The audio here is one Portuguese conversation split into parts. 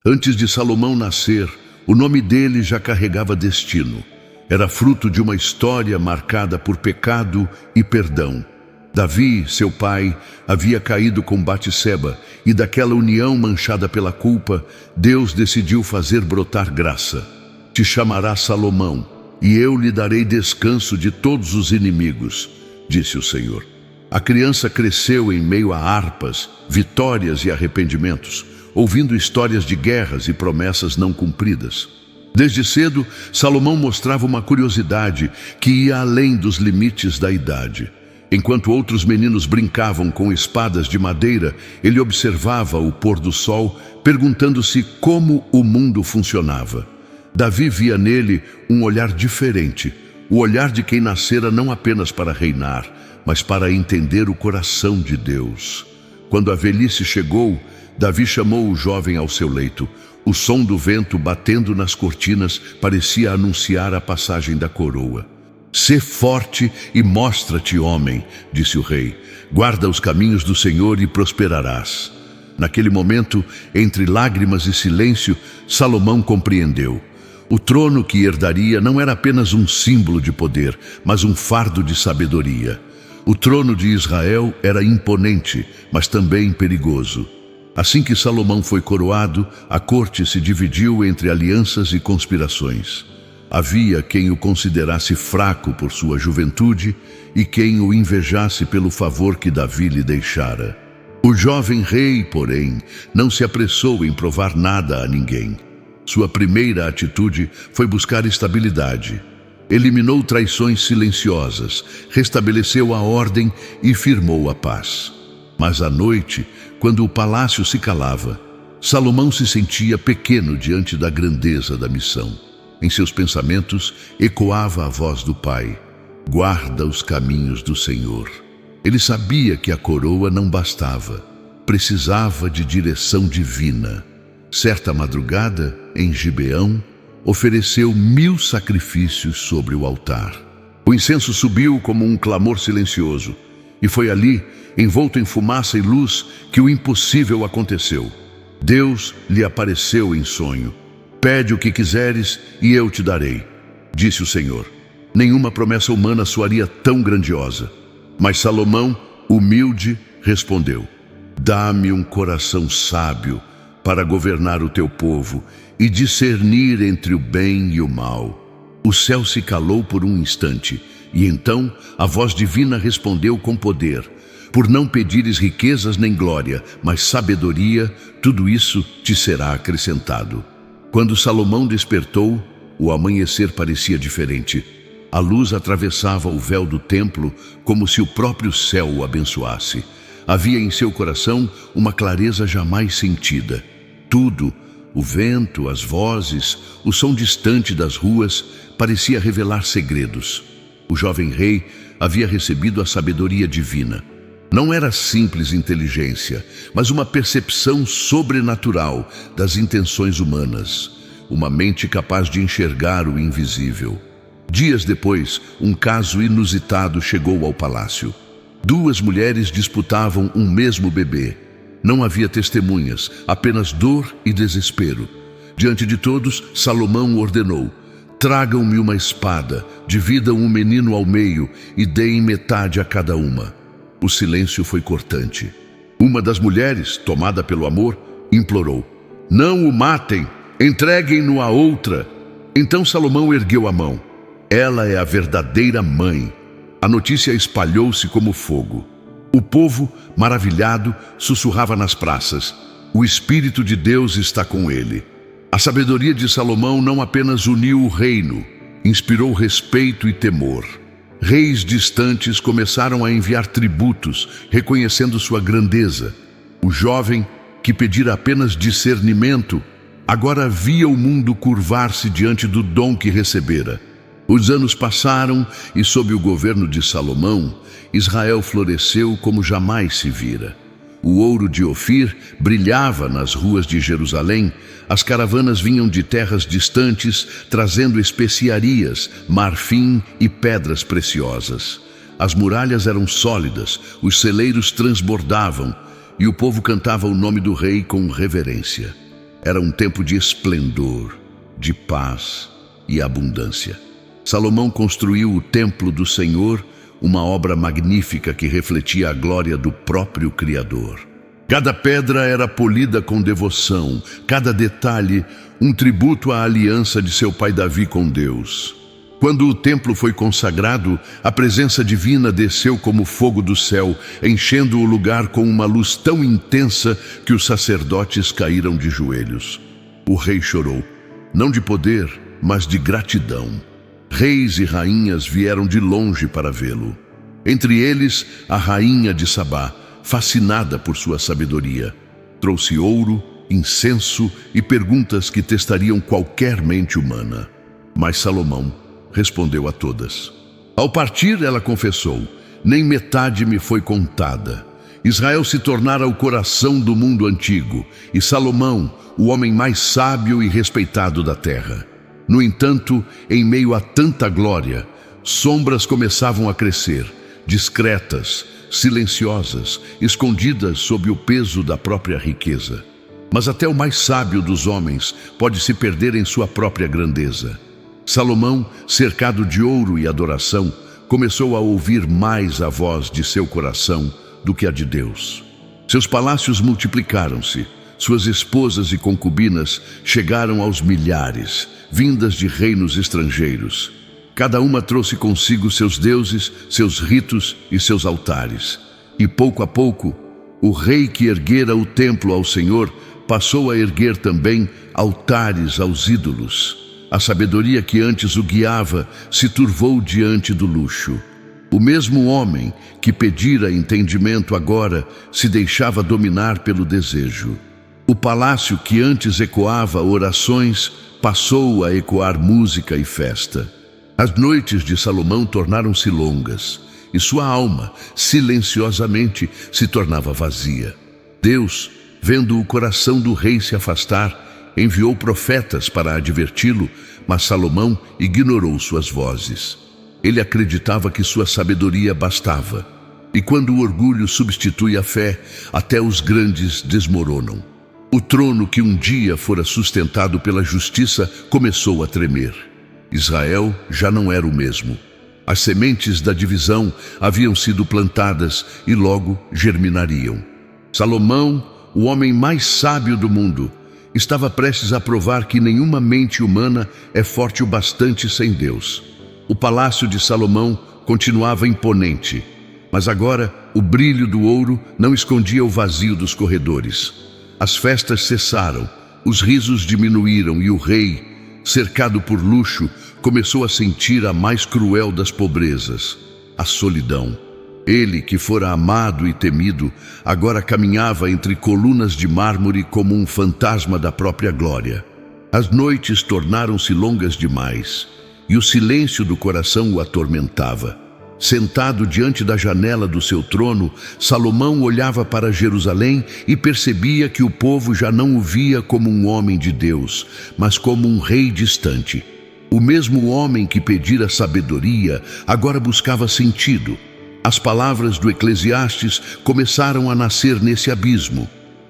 Antes de Salomão nascer, o nome dele já carregava destino. Era fruto de uma história marcada por pecado e perdão. Davi, seu pai, havia caído com Batseba, e daquela união manchada pela culpa, Deus decidiu fazer brotar graça. Te chamará Salomão, e eu lhe darei descanso de todos os inimigos, disse o Senhor. A criança cresceu em meio a harpas, vitórias e arrependimentos, ouvindo histórias de guerras e promessas não cumpridas. Desde cedo, Salomão mostrava uma curiosidade que ia além dos limites da idade. Enquanto outros meninos brincavam com espadas de madeira, ele observava o pôr do sol, perguntando-se como o mundo funcionava. Davi via nele um olhar diferente, o olhar de quem nascera não apenas para reinar, mas para entender o coração de Deus. Quando a velhice chegou, Davi chamou o jovem ao seu leito. O som do vento batendo nas cortinas parecia anunciar a passagem da coroa. Sê forte e mostra-te homem, disse o rei. Guarda os caminhos do Senhor e prosperarás. Naquele momento, entre lágrimas e silêncio, Salomão compreendeu. O trono que herdaria não era apenas um símbolo de poder, mas um fardo de sabedoria. O trono de Israel era imponente, mas também perigoso. Assim que Salomão foi coroado, a corte se dividiu entre alianças e conspirações. Havia quem o considerasse fraco por sua juventude e quem o invejasse pelo favor que Davi lhe deixara. O jovem rei, porém, não se apressou em provar nada a ninguém. Sua primeira atitude foi buscar estabilidade. Eliminou traições silenciosas, restabeleceu a ordem e firmou a paz. Mas à noite, quando o palácio se calava, Salomão se sentia pequeno diante da grandeza da missão. Em seus pensamentos ecoava a voz do pai: guarda os caminhos do Senhor. Ele sabia que a coroa não bastava, precisava de direção divina. Certa madrugada, em Gibeão, ofereceu 1000 sacrifícios sobre o altar. O incenso subiu como um clamor silencioso, e foi ali, envolto em fumaça e luz, que o impossível aconteceu. Deus lhe apareceu em sonho. Pede o que quiseres e eu te darei, disse o Senhor. Nenhuma promessa humana soaria tão grandiosa. Mas Salomão, humilde, respondeu: dá-me um coração sábio para governar o teu povo e discernir entre o bem e o mal. O céu se calou por um instante, e então a voz divina respondeu com poder: por não pedires riquezas nem glória, mas sabedoria, tudo isso te será acrescentado. Quando Salomão despertou, o amanhecer parecia diferente. A luz atravessava o véu do templo como se o próprio céu o abençoasse. Havia em seu coração uma clareza jamais sentida. Tudo, o vento, as vozes, o som distante das ruas, parecia revelar segredos. O jovem rei havia recebido a sabedoria divina. Não era simples inteligência, mas uma percepção sobrenatural das intenções humanas, uma mente capaz de enxergar o invisível. Dias depois, um caso inusitado chegou ao palácio. 2 mulheres disputavam um mesmo bebê. Não havia testemunhas, apenas dor e desespero. Diante de todos, Salomão ordenou: tragam-me uma espada, dividam o menino ao meio e deem metade a cada uma. O silêncio foi cortante. Uma das mulheres, tomada pelo amor, implorou: não o matem, entreguem-no a outra. Então Salomão ergueu a mão. Ela é a verdadeira mãe. A notícia espalhou-se como fogo. O povo, maravilhado, sussurrava nas praças: o Espírito de Deus está com ele. A sabedoria de Salomão não apenas uniu o reino, inspirou respeito e temor. Reis distantes começaram a enviar tributos, reconhecendo sua grandeza. O jovem, que pedira apenas discernimento, agora via o mundo curvar-se diante do dom que recebera. Os anos passaram e, sob o governo de Salomão, Israel floresceu como jamais se vira. O ouro de Ofir brilhava nas ruas de Jerusalém. As caravanas vinham de terras distantes, trazendo especiarias, marfim e pedras preciosas. As muralhas eram sólidas, os celeiros transbordavam, e o povo cantava o nome do rei com reverência. Era um tempo de esplendor, de paz e abundância. Salomão construiu o templo do Senhor, uma obra magnífica que refletia a glória do próprio Criador. Cada pedra era polida com devoção, cada detalhe um tributo à aliança de seu pai Davi com Deus. Quando o templo foi consagrado, a presença divina desceu como fogo do céu, enchendo o lugar com uma luz tão intensa que os sacerdotes caíram de joelhos. O rei chorou, não de poder, mas de gratidão. Reis e rainhas vieram de longe para vê-lo. Entre eles, a rainha de Sabá, fascinada por sua sabedoria, trouxe ouro, incenso e perguntas que testariam qualquer mente humana. Mas Salomão respondeu a todas. Ao partir, ela confessou: nem metade me foi contada. Israel se tornara o coração do mundo antigo, e Salomão, o homem mais sábio e respeitado da terra. No entanto, em meio a tanta glória, sombras começavam a crescer, discretas, silenciosas, escondidas sob o peso da própria riqueza. Mas até o mais sábio dos homens pode se perder em sua própria grandeza. Salomão, cercado de ouro e adoração, começou a ouvir mais a voz de seu coração do que a de Deus. Seus palácios multiplicaram-se, suas esposas e concubinas chegaram aos milhares, vindas de reinos estrangeiros. Cada uma trouxe consigo seus deuses, seus ritos e seus altares. E pouco a pouco, o rei que erguera o templo ao Senhor passou a erguer também altares aos ídolos. A sabedoria que antes o guiava se turvou diante do luxo. O mesmo homem que pedira entendimento agora se deixava dominar pelo desejo. O palácio que antes ecoava orações passou a ecoar música e festa. As noites de Salomão tornaram-se longas e sua alma, silenciosamente, se tornava vazia. Deus, vendo o coração do rei se afastar, enviou profetas para adverti-lo, mas Salomão ignorou suas vozes. Ele acreditava que sua sabedoria bastava. E quando o orgulho substitui a fé, até os grandes desmoronam. O trono que um dia fora sustentado pela justiça começou a tremer. Israel já não era o mesmo. As sementes da divisão haviam sido plantadas e logo germinariam. Salomão, o homem mais sábio do mundo, estava prestes a provar que nenhuma mente humana é forte o bastante sem Deus. O palácio de Salomão continuava imponente, mas agora o brilho do ouro não escondia o vazio dos corredores. As festas cessaram, os risos diminuíram e o rei, cercado por luxo, começou a sentir a mais cruel das pobrezas, a solidão. Ele, que fora amado e temido, agora caminhava entre colunas de mármore como um fantasma da própria glória. As noites tornaram-se longas demais, e o silêncio do coração o atormentava. Sentado diante da janela do seu trono, Salomão olhava para Jerusalém e percebia que o povo já não o via como um homem de Deus, mas como um rei distante. O mesmo homem que pedira sabedoria agora buscava sentido. As palavras do Eclesiastes começaram a nascer nesse abismo.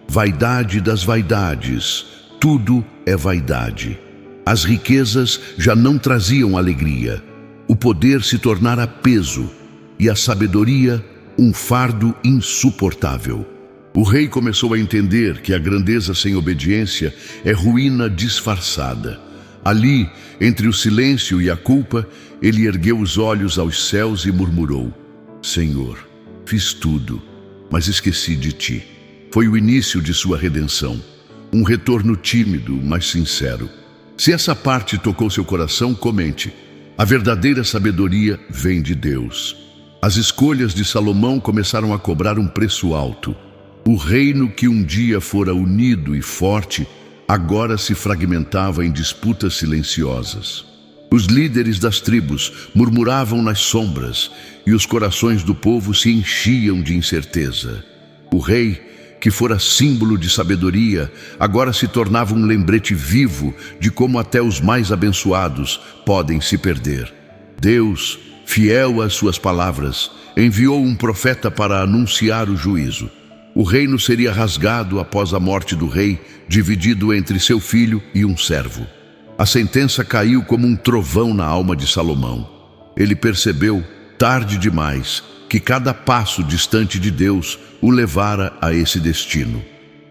Vaidade das vaidades, tudo é vaidade. As riquezas já não traziam alegria. O poder se tornara peso e a sabedoria um fardo insuportável. O rei começou a entender que a grandeza sem obediência é ruína disfarçada. Ali, entre o silêncio e a culpa, ele ergueu os olhos aos céus e murmurou: Senhor, fiz tudo, mas esqueci de ti. Foi o início de sua redenção, um retorno tímido, mas sincero. Se essa parte tocou seu coração, comente. A verdadeira sabedoria vem de Deus. As escolhas de Salomão começaram a cobrar um preço alto. O reino que um dia fora unido e forte, agora se fragmentava em disputas silenciosas. Os líderes das tribos murmuravam nas sombras e os corações do povo se enchiam de incerteza. O rei, que fora símbolo de sabedoria, agora se tornava um lembrete vivo de como até os mais abençoados podem se perder. Deus, fiel às suas palavras, enviou um profeta para anunciar o juízo. O reino seria rasgado após a morte do rei, dividido entre seu filho e um servo. A sentença caiu como um trovão na alma de Salomão. Ele percebeu, tarde demais, que cada passo distante de Deus o levara a esse destino.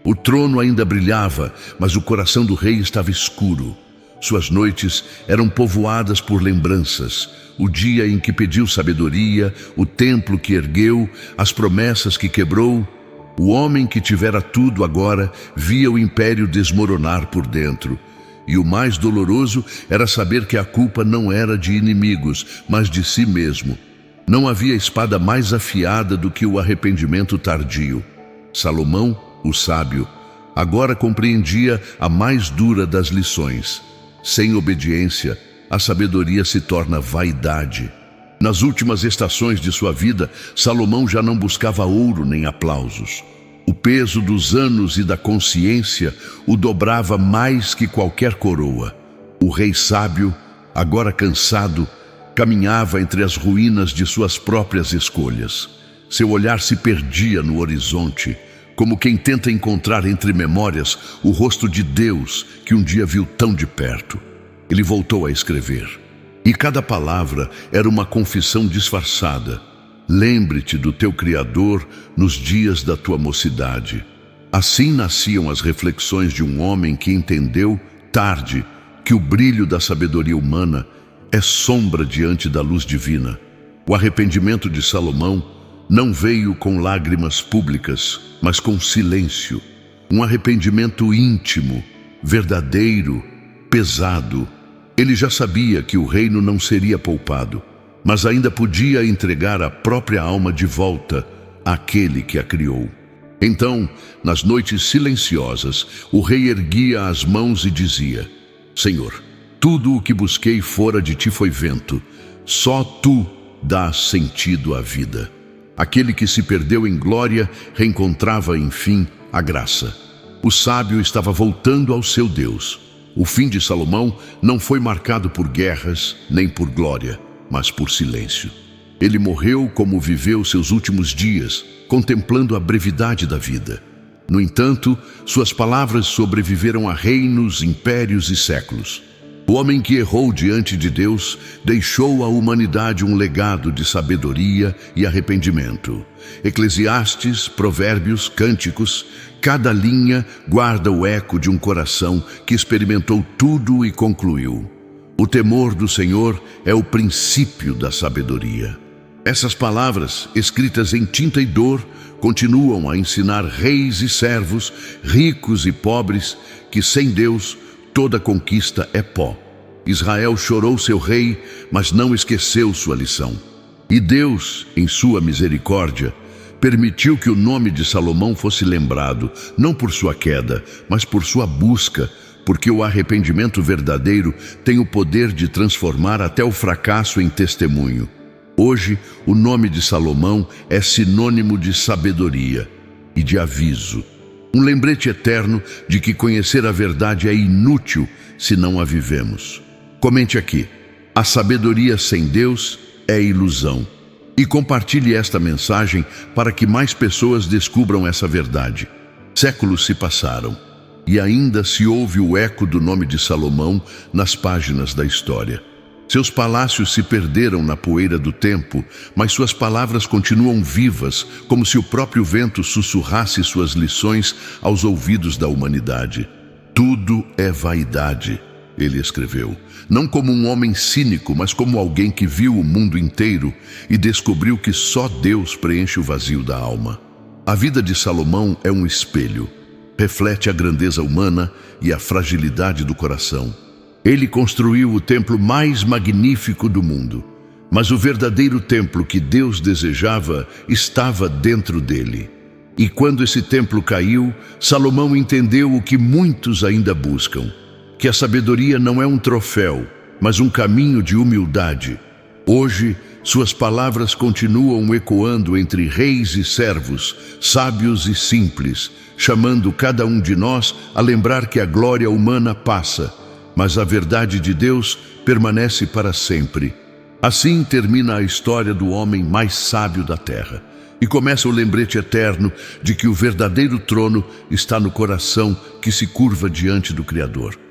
O trono ainda brilhava, mas o coração do rei estava escuro. Suas noites eram povoadas por lembranças. O dia em que pediu sabedoria, o templo que ergueu, as promessas que quebrou. O homem que tivera tudo agora via o império desmoronar por dentro. E o mais doloroso era saber que a culpa não era de inimigos, mas de si mesmo. Não havia espada mais afiada do que o arrependimento tardio. Salomão, o sábio, agora compreendia a mais dura das lições. Sem obediência, a sabedoria se torna vaidade. Nas últimas estações de sua vida, Salomão já não buscava ouro nem aplausos. O peso dos anos e da consciência o dobrava mais que qualquer coroa. O rei sábio, agora cansado, caminhava entre as ruínas de suas próprias escolhas. Seu olhar se perdia no horizonte, como quem tenta encontrar entre memórias o rosto de Deus que um dia viu tão de perto. Ele voltou a escrever. E cada palavra era uma confissão disfarçada. Lembre-te do teu Criador nos dias da tua mocidade. Assim nasciam as reflexões de um homem que entendeu, tarde, que o brilho da sabedoria humana é sombra diante da luz divina. O arrependimento de Salomão não veio com lágrimas públicas, mas com silêncio. Um arrependimento íntimo, verdadeiro, pesado. Ele já sabia que o reino não seria poupado, mas ainda podia entregar a própria alma de volta àquele que a criou. Então, nas noites silenciosas, o rei erguia as mãos e dizia: Senhor, tudo o que busquei fora de ti foi vento. Só tu dás sentido à vida. Aquele que se perdeu em glória reencontrava, enfim, a graça. O sábio estava voltando ao seu Deus. O fim de Salomão não foi marcado por guerras, nem por glória, mas por silêncio. Ele morreu como viveu seus últimos dias, contemplando a brevidade da vida. No entanto, suas palavras sobreviveram a reinos, impérios e séculos. O homem que errou diante de Deus deixou à humanidade um legado de sabedoria e arrependimento. Eclesiastes, Provérbios, Cânticos, cada linha guarda o eco de um coração que experimentou tudo e concluiu: o temor do Senhor é o princípio da sabedoria. Essas palavras, escritas em tinta e dor, continuam a ensinar reis e servos, ricos e pobres, que sem Deus toda conquista é pó. Israel chorou seu rei, mas não esqueceu sua lição. E Deus, em sua misericórdia, permitiu que o nome de Salomão fosse lembrado, não por sua queda, mas por sua busca, porque o arrependimento verdadeiro tem o poder de transformar até o fracasso em testemunho. Hoje, o nome de Salomão é sinônimo de sabedoria e de aviso. Um lembrete eterno de que conhecer a verdade é inútil se não a vivemos. Comente aqui: a sabedoria sem Deus é ilusão. E compartilhe esta mensagem para que mais pessoas descubram essa verdade. Séculos se passaram e ainda se ouve o eco do nome de Salomão nas páginas da história. Seus palácios se perderam na poeira do tempo, mas suas palavras continuam vivas, como se o próprio vento sussurrasse suas lições aos ouvidos da humanidade. Tudo é vaidade, ele escreveu, não como um homem cínico, mas como alguém que viu o mundo inteiro e descobriu que só Deus preenche o vazio da alma. A vida de Salomão é um espelho, reflete a grandeza humana e a fragilidade do coração. Ele construiu o templo mais magnífico do mundo, mas o verdadeiro templo que Deus desejava estava dentro dele. E quando esse templo caiu, Salomão entendeu o que muitos ainda buscam, que a sabedoria não é um troféu, mas um caminho de humildade. Hoje, suas palavras continuam ecoando entre reis e servos, sábios e simples, chamando cada um de nós a lembrar que a glória humana passa, mas a verdade de Deus permanece para sempre. Assim termina a história do homem mais sábio da terra. E começa o lembrete eterno de que o verdadeiro trono está no coração que se curva diante do Criador.